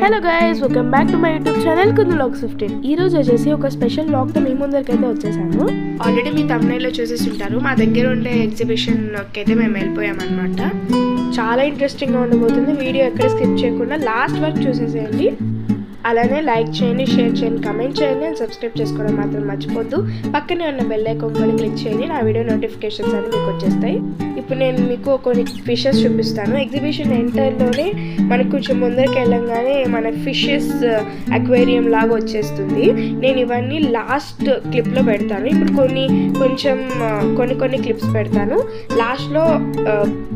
Hello guys, welcome back to my YouTube channel Kundu vlogs 15. ఈ రోజు వచ్చేసి ఒక స్పెషల్ వ్లాగ్తో మీ ముందరికైతే వచ్చేసాను. ఆల్రెడీ మీ thumbnail చూసేసి ఉంటారు. మా దగ్గర ఉండే ఎగ్జిబిషన్కి అయితే మేము వెళ్ళిపోయామన్నమాట. చాలా ఇంట్రెస్టింగ్గా ఉండబోతుంది. వీడియో ఎక్కడ స్కిప్ చేయకుండా లాస్ట్ వరకు చూసేసేయండి. అలానే లైక్ చేయండి, షేర్ చేయండి, కమెంట్ చేయండి అండ్ సబ్స్క్రైబ్ చేసుకోవడం మాత్రం మర్చిపోద్దు. పక్కనే ఉన్న బెల్ ఐకాన్ కూడా క్లిక్ చేయండి. నా వీడియో నోటిఫికేషన్స్ అన్ని మీకు వచ్చేస్తాయి. ఇప్పుడు నేను మీకు కొన్ని ఫిషెస్ చూపిస్తాను. ఎగ్జిబిషన్ ఎంటర్లోనే మనకు కొంచెం ముందరికి వెళ్ళంగానే మన ఫిషెస్ అక్వేరియం లాగా వచ్చేస్తుంది. నేను ఇవన్నీ లాస్ట్ క్లిప్లో పెడతాను. ఇప్పుడు కొన్ని క్లిప్స్ పెడతాను. లాస్ట్లో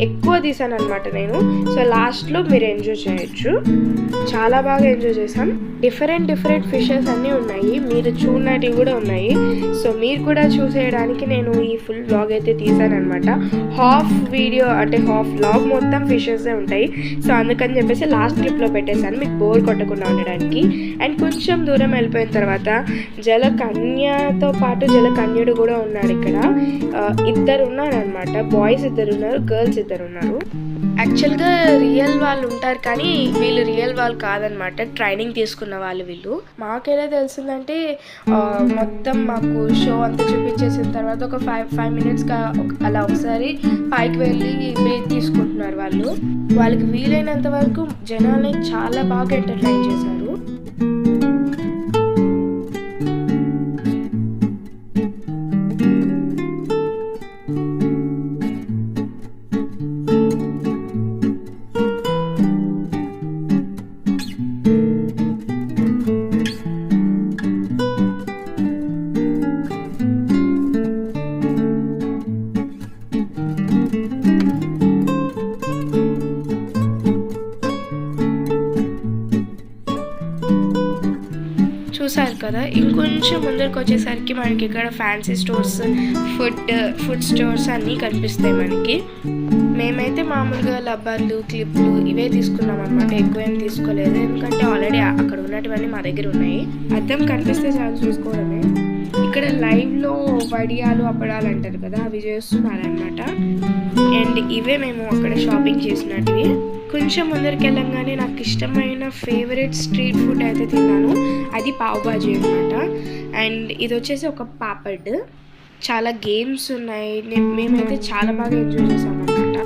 ఎక్కువ తీసాను అనమాట నేను. సో లాస్ట్లో మీరు ఎంజాయ్ చేయొచ్చు. చాలా బాగా ఎంజాయ్ చేశాం. డిఫరెంట్ ఫిషెస్ అన్నీ ఉన్నాయి, మీరు చూడనటివి కూడా ఉన్నాయి. సో మీరు కూడా చూసేయడానికి నేను ఈ ఫుల్ వ్లాగ్ అయితే తీసాను అనమాట. హాఫ్ వీడియో అంటే హాఫ్ వ్లాగ్ మొత్తం ఫిషెసే ఉంటాయి. సో అందుకని చెప్పేసి లాస్ట్ క్లిప్లో పెట్టేశాను మీకు బోర్ కొట్టకుండా ఉండడానికి. అండ్ కొంచెం దూరం వెళ్ళిపోయిన తర్వాత జలకన్యతో పాటు జలకన్యుడు కూడా ఉన్నాడు. ఇక్కడ ఇద్దరు ఉన్నారనమాట. బాయ్స్ ఇద్దరు ఉన్నారు, గర్ల్స్ ఇద్దరు ఉన్నారు. యాక్చువల్గా రియల్ వాళ్ళు ఉంటారు, కానీ వీళ్ళు రియల్ వాళ్ళు కాదనమాట, ట్రైనింగ్ తీసుకున్న వాళ్ళు వీళ్ళు. మాకెలా తెలిసిందంటే మొత్తం మాకు షో అంతా చూపించేసిన తర్వాత ఒక 5 minutes అలా ఒకసారి పైకి వెళ్ళి బ్రేక్ తీసుకుంటున్నారు వాళ్ళు. వాళ్ళకి వీలైనంత వరకు జనాల్ని చాలా బాగా ఎంటర్టైన్ చేశారు. చూసారు కదా, ఇంకొంచెం ముందరికి వచ్చేసరికి మనకి ఇక్కడ ఫ్యాన్సీ స్టోర్స్, ఫుడ్ స్టోర్స్ అన్నీ కనిపిస్తాయి మనకి. మేమైతే మామూలుగా రబ్బర్లు, క్లిప్లు ఇవే తీసుకున్నాం అనమాట. ఎక్కువ ఏం తీసుకోలేదు, ఎందుకంటే ఆల్రెడీ అక్కడ ఉన్నటివన్నీ మా దగ్గర ఉన్నాయి. అద్దం కనిపిస్తే చాలా చూసుకోవడమే. ఇక్కడ లైవ్లో వడియాలు అప్పడాలు అంటారు కదా, అవి చేస్తున్నారనమాట. అండ్ ఇవే మేము అక్కడ షాపింగ్ చేసినట్టువి. కొంచెం ముందరికి వెళ్ళంగానే నాకు ఇష్టమైన ఫేవరెట్ స్ట్రీట్ ఫుడ్ అయితే తిన్నాను. అది పావ్ బాజీ అనమాట. అండ్ ఇది వచ్చేసి ఒక పాపడ్. చాలా గేమ్స్ ఉన్నాయి. మేమైతే చాలా బాగా ఎంజాయ్ చేసాం అనమాట.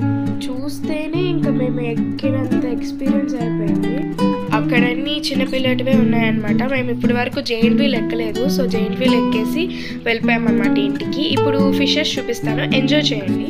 చూస్తేనే ఇంకా మేము ఎక్కినంత ఎక్స్పీరియన్స్ అయిపోయింది. అక్కడన్నీ చిన్నపిల్లటివే ఉన్నాయన్నమాట. మేము ఇప్పటి వరకు జైంట్ వీల్ ఎక్కలేదు. సో జైంట్ వీల్ ఎక్కేసి వెళ్ళిపోయామన్నమాట ఇంటికి. ఇప్పుడు ఫిషెస్ చూపిస్తాను, ఎంజాయ్ చేయండి.